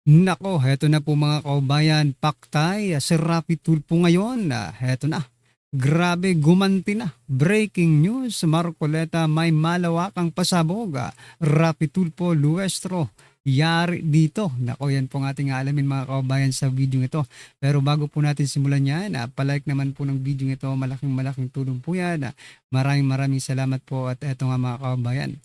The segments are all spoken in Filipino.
Nako, heto na po mga kaubayan, paktay, si Rapi Tulfo ngayon, heto na. Grabe, gumanti na. Breaking news, Marcoleta may malawakang pasabog. Rapi Tulfo, Luestro, yari dito. Nako, yan po ang ating alamin mga kaubayan sa video ito. Pero bago po natin simulan yan, palike naman po ng video ito, malaking tulong po yan. Maraming salamat po at eto nga mga kaubayan.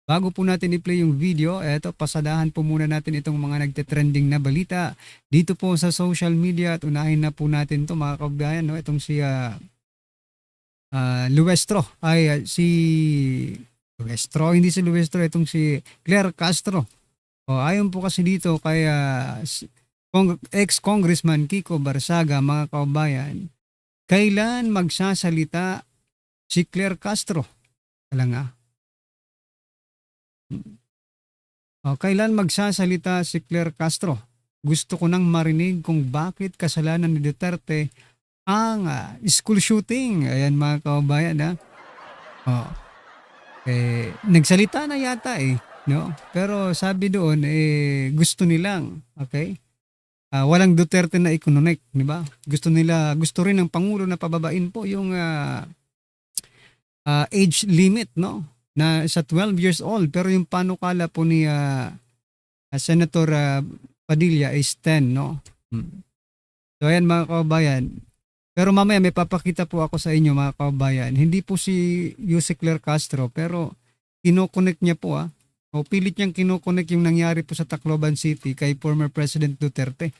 Bago po natin i-play yung video, eto pasadahan po muna natin itong mga nagte-trending na balita dito po sa social media at unahin na po natin to mga kabayan, no? Itong si Luestro si Luestro, hindi si Luestro, itong si Claire Castro. O, ayon po kasi dito kay ex-congressman Kiko Barsaga mga kabayan, kailan magsasalita si Claire Castro? Alam nga. Kailan magsasalita si Claire Castro? Gusto ko nang marinig kung bakit kasalanan ni Duterte ang school shooting. Ayan mga kababayan ha. Nagsalita na yata no? Pero sabi doon gusto nilang, okay? Walang Duterte na i-connect, di ba? Gusto rin ng Pangulo na pababain po yung age limit, no? Na sa 12 years old, pero yung panukala po ni Senator Padilla is 10, no? So ayan mga kababayan. Pero mamaya may papakita po ako sa inyo mga kababayan. Hindi po si Jose Claire Castro, pero kinokonek niya po o pilit niyang kinokonek yung nangyari po sa Tacloban City kay former President Duterte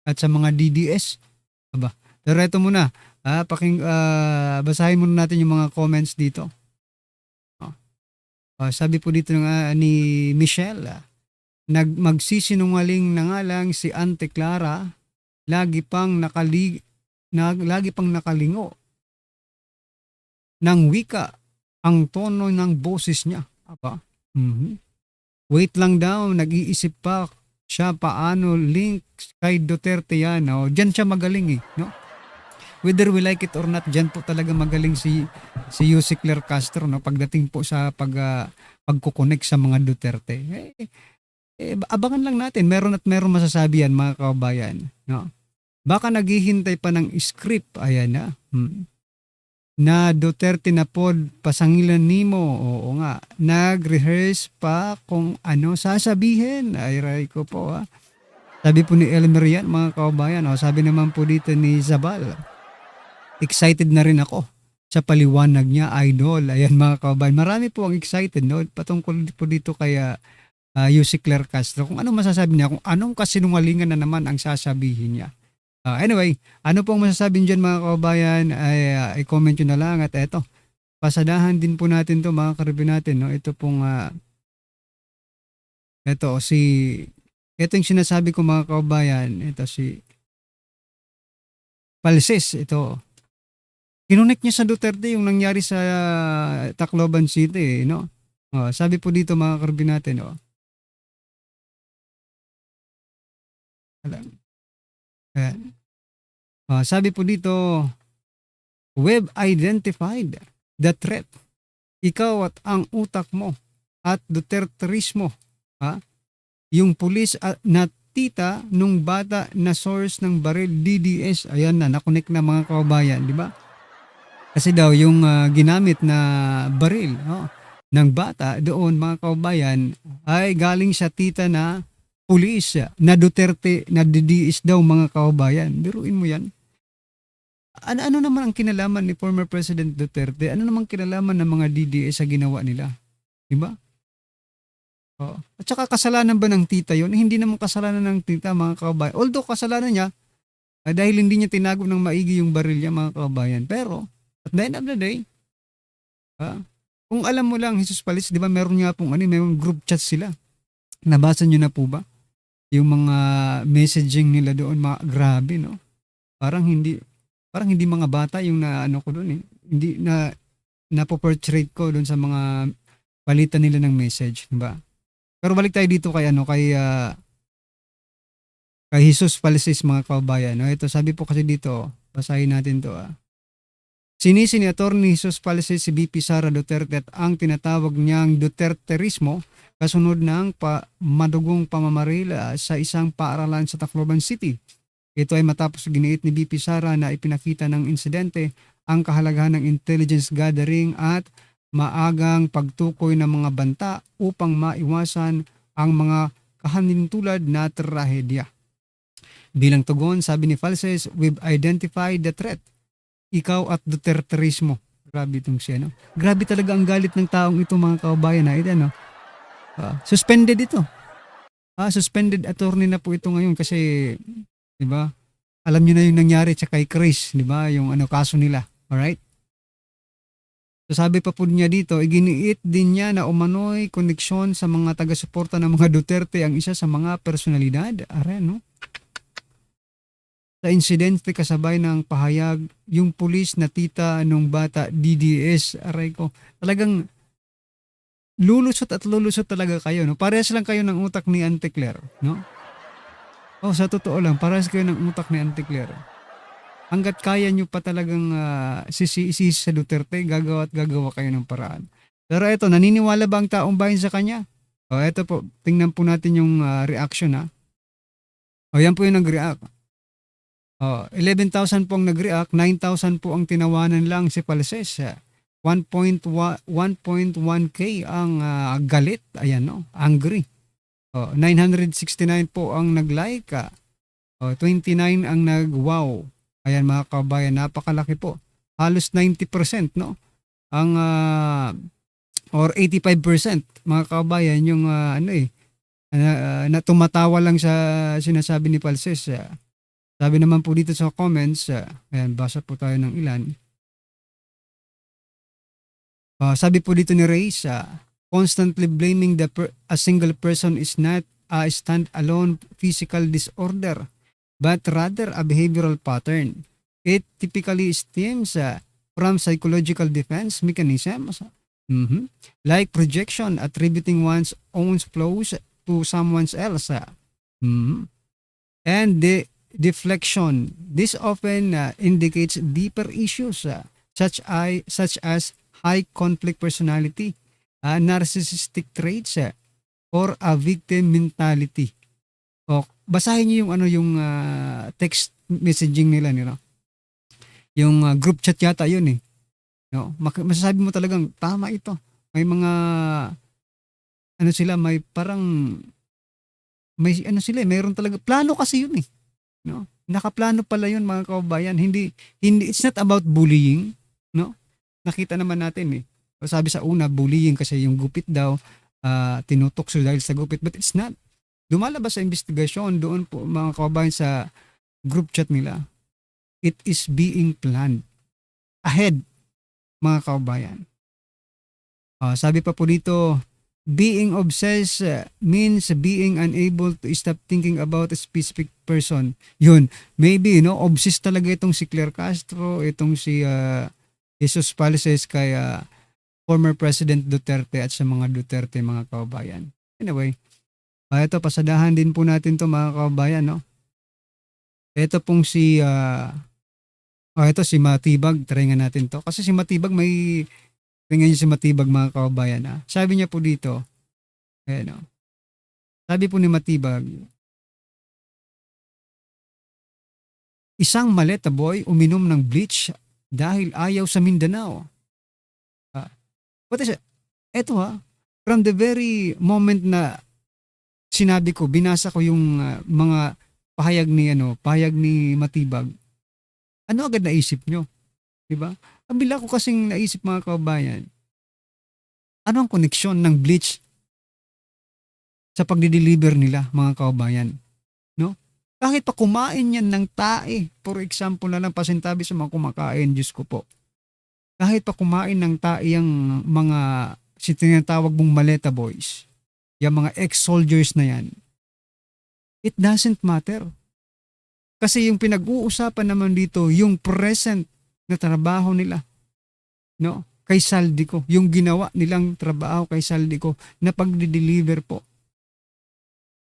at sa mga DDS. Aba, pero ito muna, basahin muna natin yung mga comments dito. Sabi po dito ni Michelle, magsisinungaling na nga lang si Ante Clara, lagi pang nakalingo ng wika ang tono ng boses niya. Aba. Wait lang daw, nag-iisip pa siya paano link kay Duterte yan. Diyan siya magaling no? Whether we like it or not, dyan po talaga magaling si Jose Claire Castro, no? Pagdating po sa pagkukonek sa mga Duterte. Abangan lang natin, meron masasabi yan mga kababayan, no? Baka naghihintay pa ng script, ayan na. Na Duterte na pod pasangilan nimo, oo nga. Nag-rehearse pa kung ano sasabihin. Ay, ray ko po Sabi po ni Elmer yan mga kababayan, sabi naman po dito ni Zabal, excited na rin ako sa paliwanag niya, idol. Ayan mga kababayan, marami po ang excited, no? Patungkol po dito kay Jose Claire Castro. Kung ano masasabi niya, kung anong kasinungalingan na naman ang sasabihin niya. Anyway, ano pong masasabi dyan mga kababayan ay i-comment nyo na lang. At eto, pasadahan din po natin to mga karibin natin, no? Ito pong ito yung sinasabi ko mga kababayan, ito si Palses, ito. Kinunik niya sa Duterte yung nangyari sa Tacloban City, no? Sabi po dito mga karibin natin, Ayan. Sabi po dito, we've identified the threat. Ikaw at ang utak mo at Duterterismo. Yung pulis na tita nung bata na source ng baril DDS. Ayan na, nakonek na mga kababayan, di ba? Kasi daw yung ginamit na baril ng bata doon mga kababayan ay galing sa tita na pulis na Duterte na DDS daw mga kababayan. Biruin mo yan. Ano naman ang kinalaman ni former President Duterte? Ano naman kinalaman ng mga DDS sa ginawa nila? Diba? At saka kasalanan ba ng tita yon? Hindi naman kasalanan ng tita mga kababayan. Although kasalanan niya dahil hindi niya tinago ng maigi yung baril niya mga kababayan. Pero at the end of the day, kung alam mo lang Jesus Palis, di ba meron nga pong may group chat sila. Nabasa niyo na po ba? Yung mga messaging nila doon, mga grabe, no? Parang hindi mga bata yung ko doon Hindi napo-portrait ko doon sa mga palitan nila ng message, di ba? Pero balik tayo dito kay kay Jesus Palisis mga kababayan. Ito sabi po kasi dito, basahin natin to Sinisi ni Atty. Jesus Palacios si VP Sara Duterte at ang tinatawag niyang Duterterismo kasunod ng madugong pamamaril sa isang paaralan sa Tacloban City. Ito ay matapos giniit ni VP Sara na ipinakita ng insidente ang kahalagahan ng intelligence gathering at maagang pagtukoy ng mga banta upang maiwasan ang mga kahalintulad na trahedya. Bilang tugon, sabi ni Falces, "We've identified the threat. Ikaw at Duterterismo." Grabe itong siya, no? Grabe talaga ang galit ng taong ito, mga kababayan, na ito, no? Suspended ito. Suspended attorney na po ito ngayon kasi, di ba? Alam niyo na yung nangyari sa kay Chris, di ba? Yung kaso nila. Alright? So sabi pa po niya dito, iginiit din niya na umano'y koneksyon sa mga taga-suporta ng mga Duterte ang isa sa mga personalidad. Are, no? Sa insidente kasabay ng pahayag, yung pulis na tita nung bata, DDS, aray ko, talagang lulusot at lulusot talaga kayo, no? Parehas lang kayo ng utak ni Auntie Claire, no? Sa totoo lang, parehas kayo ng utak ni Auntie Claire. Hanggat kaya nyo pa talagang sisi sa Duterte, gagawa at gagawa kayo ng paraan. Pero eto, naniniwala ba ang taong bayan sa kanya? Eto po, tingnan po natin yung reaction, ha? Yan po yung nag-react. 11,000 po ang nag-react, 9,000 po ang tinawanan lang si Palses. 1.1K ang galit, ayan, no? Angry. 969 po ang nag-like, 29 ang nag-wow. Ayan, mga kabayan, napakalaki po. Halos 90%, no? Ang or 85%, mga kabayan, yung na tumatawa lang sa sinasabi ni Palses. Sabi naman po dito sa comments, ayan, basa po tayo ng ilan. Sabi po dito ni Ray, constantly blaming a single person is not a stand-alone physical disorder, but rather a behavioral pattern. It typically stems from psychological defense mechanisms, like projection, attributing one's own flaws to someone else, and the deflection. This often indicates deeper issues such as high conflict personality, narcissistic traits, or a victim mentality. Basahin niyo yung text messaging nila, no? Yung group chat yata yun, eh. No? Masasabi mo talagang tama ito. May mga may parang mayroon talaga plano kasi yun, eh. No? Nakaplano pala yun, mga kababayan. Hindi it's not about bullying, no? Nakita naman natin, eh. Sabi sa una, bullying kasi yung gupit daw, tinutokso dahil sa gupit, but it's not. Lumalabas sa investigasyon doon po, mga kababayan, sa group chat nila. It is being planned ahead, mga kababayan. Sabi pa po dito, being obsessed means being unable to stop thinking about a specific person. Yun, maybe, no, obsessed talaga itong si Claire Castro, itong si Jesus Palacios kay former President Duterte at sa mga Duterte, mga kababayan. Anyway, ito, pasadahan din po natin to, mga kababayan, no? Ito pong si ito si Matibag, try nga natin to. Kasi si Matibag tingnan niyo si Matibag, mga kababayan. Sabi niya po dito, ayan, sabi po ni Matibag, isang maleta boy uminom ng bleach dahil ayaw sa Mindanao. What is it? Ito, from the very moment na sinabi ko, binasa ko yung mga pahayag ni Matibag, ano agad naisip nyo? Diba? Kabila ko kasing naisip, mga kababayan, ano ang koneksyon ng bleach sa pagdi-deliver nila, mga kababayan? No? Kahit pa kumain yan ng tae, for example na lang, pasintabi sa mga kumakain, Diyos ko po. Kahit pa kumain ng tae yung mga tinatawag mong maleta boys, yung mga ex-soldiers na yan, it doesn't matter. Kasi yung pinag-uusapan naman dito, yung present na trabaho nila, no? Kay Saldico, yung ginawa nilang trabaho kay Saldico na pagdi-deliver po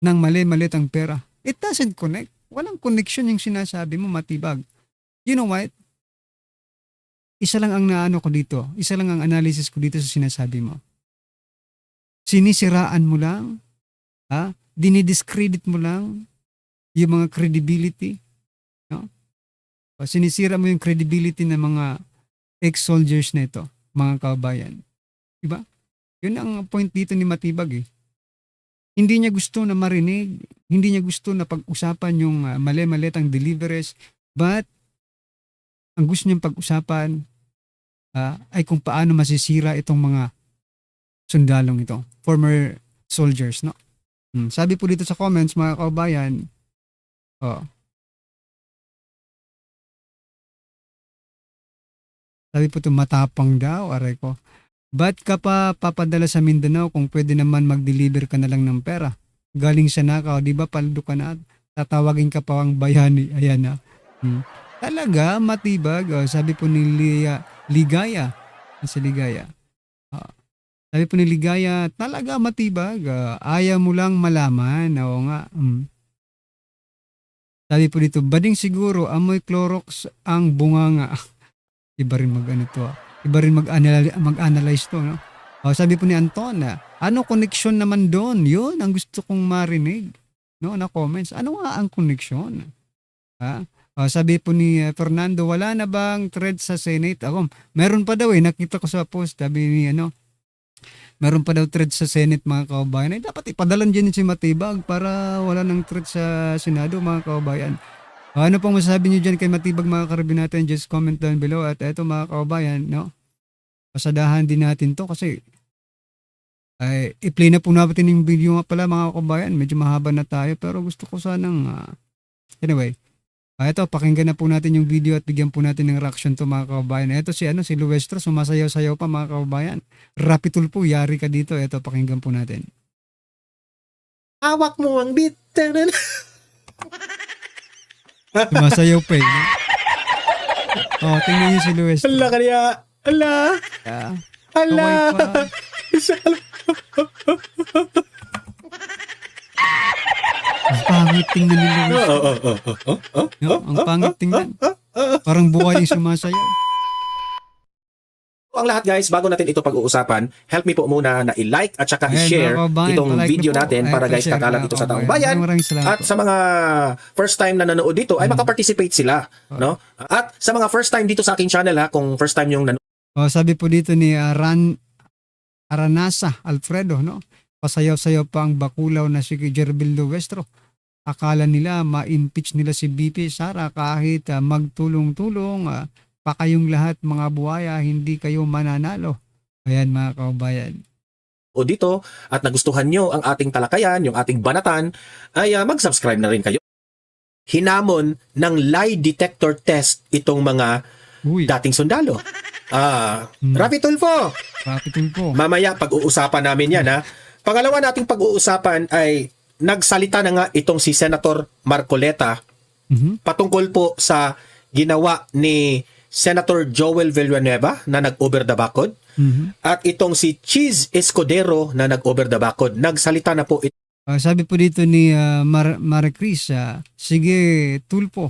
ng mali-malitang pera. It doesn't connect. Walang connection yung sinasabi mo, Matibag. You know what? isa lang ang naano ko dito, isa lang ang analysis ko dito sa sinasabi mo. Sinisiraan mo lang, dinidiscredit mo lang yung mga credibility, no? O sinisira mo yung credibility ng mga ex-soldiers na ito, mga kabayan. Diba? Yun ang point dito ni Matibag eh. Hindi niya gusto na marinig, hindi niya gusto na pag-usapan yung mali-malitang deliveries, but ang gusto niyang pag-usapan ay kung paano masisira itong mga sundalong ito, former soldiers, no? Sabi po dito sa comments, mga kabayan, sabi po ito, matapang daw, aray ko. Ba't ka pa papadala sa Mindanao kung pwede naman mag-deliver ka na lang ng pera? Galing sa Nakaw, di ba paldo ka na? Tatawagin ka pa ang bayani. Ayan na. Talaga, Matibag. Sabi po ni Ligaya. Si Ligaya. Sabi po ni Ligaya, talaga Matibag. Ayaw mo lang malaman. Oo nga. Sabi po dito, bading siguro, amoy Clorox ang bunganga. Iba rin Iba rin mag-analyze to, no? Sabi po ni Anton, ano connection naman doon? Yun ang gusto kong marinig, no, na comments. Ano nga ang connection? Sabi po ni Fernando, wala na bang thread sa Senate? Meron pa daw nakita ko sa post, sabi ni meron pa daw thread sa Senate, mga kababayan. Dapat ipadalan dyan si Matibag para wala nang thread sa Senado, mga kababayan. Ano pong masasabi niyo dyan kay Matibag, mga karabin natin? Just comment down below. At eto, mga kababayan, no? Pasadahan din natin to kasi i-play na po natin yung video nga pala, mga kababayan. Medyo mahaba na tayo pero gusto ko sanang anyway. Ito, pakinggan na po natin yung video at bigyan po natin ng reaction to, mga kababayan. Ito si Luestro, sumasayaw-sayaw pa, mga kababayan. Rapitul po, yari ka dito. Ito, pakinggan po natin. Hawak mo ang beat. Sumasayaw pa eh. Tingnan niyo si Luestro. Ala kaya. Ala. Ala. Ang pangit tingnan ni Luestro. Ang pangit tingnan. Parang buhay yung sumasayaw. Ang lahat guys, bago natin ito pag-uusapan, help me po muna na i-like at saka i-share itong video natin para guys kakalat ito sa taong bayan. At sa mga first time na nanood dito ay makaparticipate sila, no? At sa mga first time dito sa aking channel kung first time yung nanood. Sabi po dito ni Aranasa Alfredo, no? Pasayaw-sayaw pa ang bakulaw na si Gerbildo Westro. Akala nila ma-impeach nila si BP Sara kahit magtulong-tulong pa kayong lahat, mga buhaya, hindi kayo mananalo. Ayan, mga kababayan. O dito at nagustuhan nyo ang ating talakayan, yung ating banatan, ay mag-subscribe na rin kayo. Hinamon ng lie detector test itong mga dating sundalo. Rafi Tulfo. Mamaya pag-uusapan namin yan. Pangalawa nating pag-uusapan ay nagsalita na nga itong si Senator Marcoleta patungkol po sa ginawa ni Senator Joel Villanueva na nag-over the bakod at itong si Cheese Escudero na nag-over the bakod. Nagsalita na po ito. Sabi po dito ni Maricris, sige Tulfo,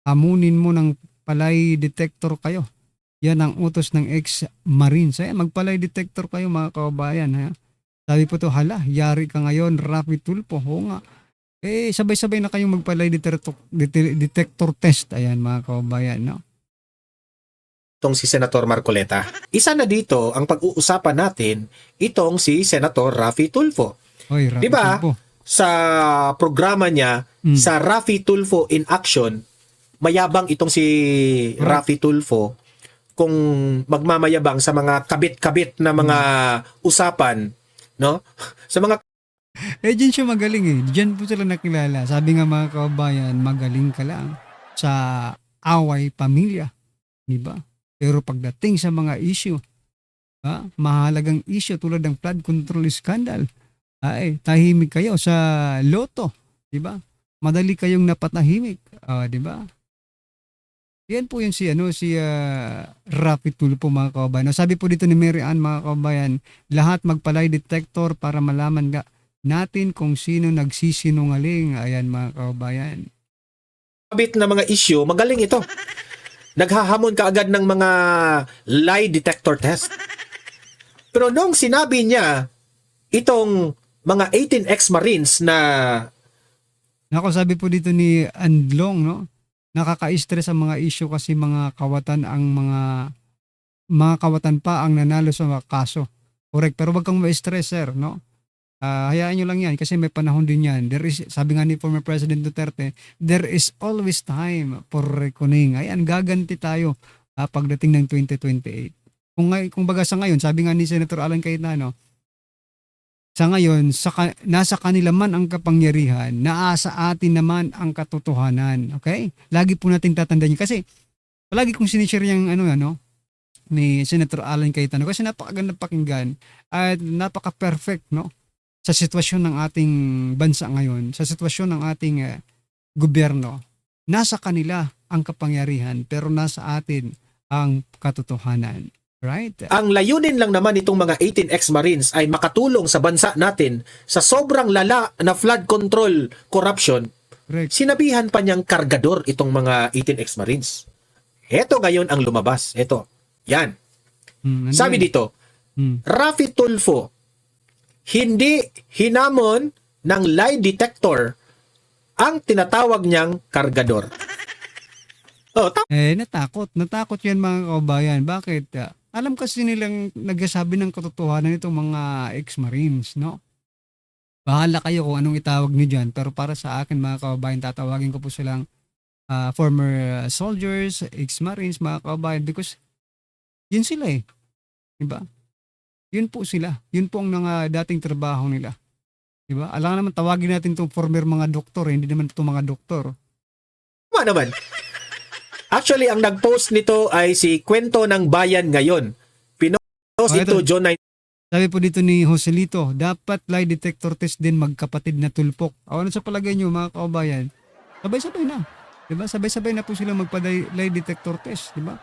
hamunin mo ng palay detector kayo. Yan ang utos ng ex-Marines. Magpalay detector kayo, mga kababayan. Sabi po to, hala, yari ka ngayon, Rafi Tulfo. Oo nga. Sabay-sabay na kayong magpalay detector test. Ayan, mga kababayan, no? Itong si Senator Marcoleta. Isa na dito ang pag-uusapan natin itong si Senator Rafi Tulfo. Diba? Tulfo. Sa programa niya sa Rafi Tulfo in Action, mayabang itong si Rafi Tulfo kung magmamayabang sa mga kabit-kabit na mga usapan, no? Sa mga dyan siya magaling Diyan po sila nakilala. Sabi nga, mga kababayan, magaling ka lang sa away pamilya. Diba? Pero pagdating sa mga issue, mahalagang issue tulad ng flood control scandal, tahimik kayo sa loto, di ba? Madali kayong napatahimik, di ba? Yan po yun si Rafi Tulfo, mga kababayan. Sabi po dito ni Mary Ann, mga kababayan, lahat magpalay detector para malaman natin kung sino nagsisinungaling. Ayan, mga kababayan. Kabit na mga issue, magaling ito. naghahamon ka agad ng mga lie detector test. Pero nung sinabi niya, itong mga 18 ex-Marines na Nako, sabi po dito ni Andlong, no? Nakaka-stress ang mga issue kasi mga kawatan pa ang nanalo sa mga kaso. Correct. Pero wag kang ma-stress, sir, no? Hayaan nyo lang yan kasi may panahon din yan. Sabi nga ni former President Duterte, there is always time for reckoning. Ayan, gaganti tayo pagdating ng 2028. Kung baga sa ngayon, sabi nga ni Senator Alan Cayetano, sa ngayon, nasa kanila man ang kapangyarihan, naasa atin naman ang katotohanan. Okay? Lagi po natin tatandaan yun. Kasi, palagi kong sinishare yung ni Senator Alan Cayetano kasi napakaganda pakinggan at napaka-perfect, no? Sa sitwasyon ng ating bansa ngayon, sa sitwasyon ng ating gobyerno. Nasa kanila ang kapangyarihan pero nasa atin ang katotohanan. Right? ang layunin lang naman itong mga 18 ex-Marines ay makatulong sa bansa natin sa sobrang lala na flood control corruption. Correct. Sinabihan pa niyang kargador itong mga 18 ex-Marines. Heto ngayon ang lumabas. Heto. Yan. Sabi dito, Raffy Tulfo, hindi hinamon ng lie detector ang tinatawag niyang kargador. Natakot yan mga kaubayan. Bakit? Alam kasi nilang nagsasabi ng katotohanan itong mga ex-Marines, no? Bahala kayo kung anong itawag niyo dyan. Pero para sa akin mga kaubayan, tatawagin ko po silang former soldiers, ex-Marines, mga kaubayan, because yun sila eh. Diba? Yun po sila. Yun po ang dating trabaho nila. Diba? Alam naman tawagin natin itong former mga doktor, hindi naman itong mga doktor. Tama naman. Actually, ang nag-post nito ay si Kwento ng Bayan Ngayon. Pinost ito John 9. Sabi po dito ni Joselito, dapat lie detector test din magkapatid na tulpok. Ano sa palagay nyo mga kaubayan? Sabay-sabay na. Diba? Sabay-sabay na po sila magpa-lie detector test. Diba?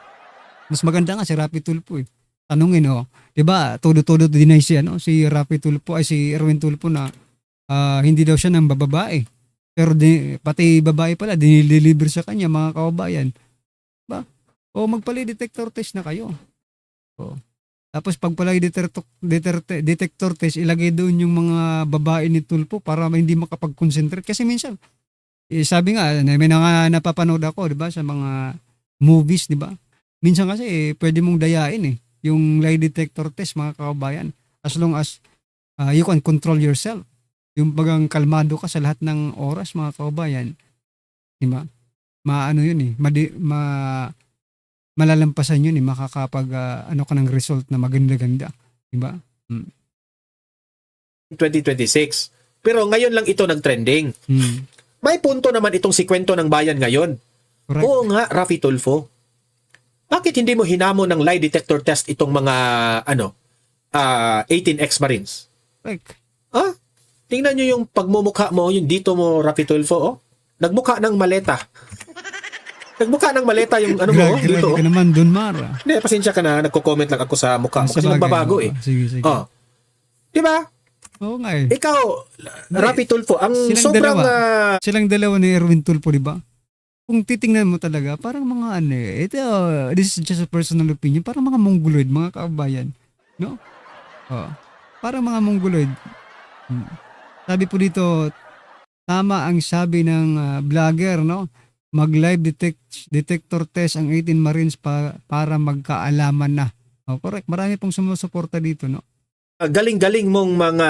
Mas maganda nga si Raffy Tulfo eh. Tanungin diba? Todo-todo deny si Raffy Tulfo ay si Erwin Tulfo na hindi daw siya ng bababae. Pero pati babae pala, dinideliver sa kanya mga kaubayan. Diba? O magpa-lie detector test na kayo. O. Tapos pag pala detector test, ilagay doon yung mga babae ni Tulfo para hindi makapag-concentrate. Kasi minsan, sabi nga, may napapanood ako, di ba, sa mga movies, di ba? Minsan kasi, pwede mong dayain yung lie detector test, mga kaubayan. As long as you can control yourself. Yung bagang kalmado ka sa lahat ng oras, mga kaubayan. Di ba? Maano yun malalampasan yun makakapag ka ng result na maganda-ganda, di ba? 2026. Pero ngayon lang ito nag-trending. May punto naman itong si Kwento ng Bayan Ngayon. Correct. Oo nga, Raffy Tulfo. Bakit hindi mo hinamon ng lie detector test itong mga 18 ex-Marines? Correct. Tingnan nyo yung pagmumukha mo, yung dito mo, Raffy Tulfo, nagmukha ng maleta. Nagmukha ng maleta yung dito. Ka naman dun, Mara. Hindi, pasensya ka na, nagko-comment lang ako sa mukha mo kasi nagbabago eh. Sige. Di ba? Oo nga eh. Ikaw, Raffy Tulfo, ang sobrang... Silang dalawa ni Erwin Tulfo, di ba? Kung titingnan mo talaga, parang mga this is just a personal opinion, parang mga mongoloid, mga kabayan. No? Parang mga mongoloid. Sabi po dito, tama ang sabi ng vlogger, no? Mag-live detector test ang 18 Marines para magkaalaman na. Correct. Marami pong sumusuporta dito, no? Galing-galing mong mga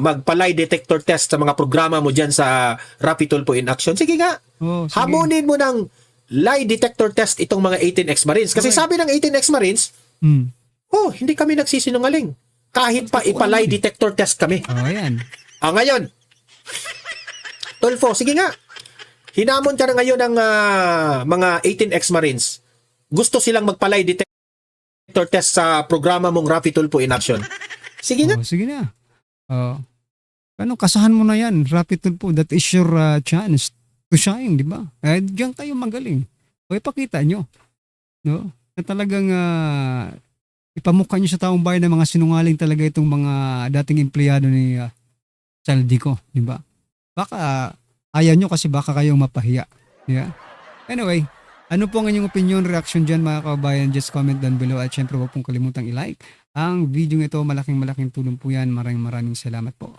magpa-lie detector test sa mga programa mo dyan sa Raffy Tulfo in Action. Sige nga. Sige. Hamunin mo ng lie detector test itong mga 18 ex-Marines. Kasi sabi ng 18 ex-Marines, hindi kami nagsisinungaling. Kahit pa ipa-lie detector test kami. Ayan. Ngayon, Tulfo, sige nga. Hinamon ka na ngayon ng mga 18 ex-Marines. Gusto silang magpa-lie detector test sa programa mong Raffy Tulfo in Action. Sige na. Sige na. Kasahan mo na yan, Raffy Tulfo. That is your chance to shine, di ba? Diyan kayo magaling. Ipakita nyo. No? Na talagang ipamukha nyo sa taong bayan na mga sinungaling talaga itong mga dating empleyado ni Saldico, di ba? Baka ayaw nyo kasi baka kayong mapahiya. Yeah? Anyway, Ano po ang inyong opinion, reaction dyan mga kababayan? Just comment down below at syempre huwag pong kalimutang i-like ang video ito. Malaking tulong po yan. Maraming salamat po.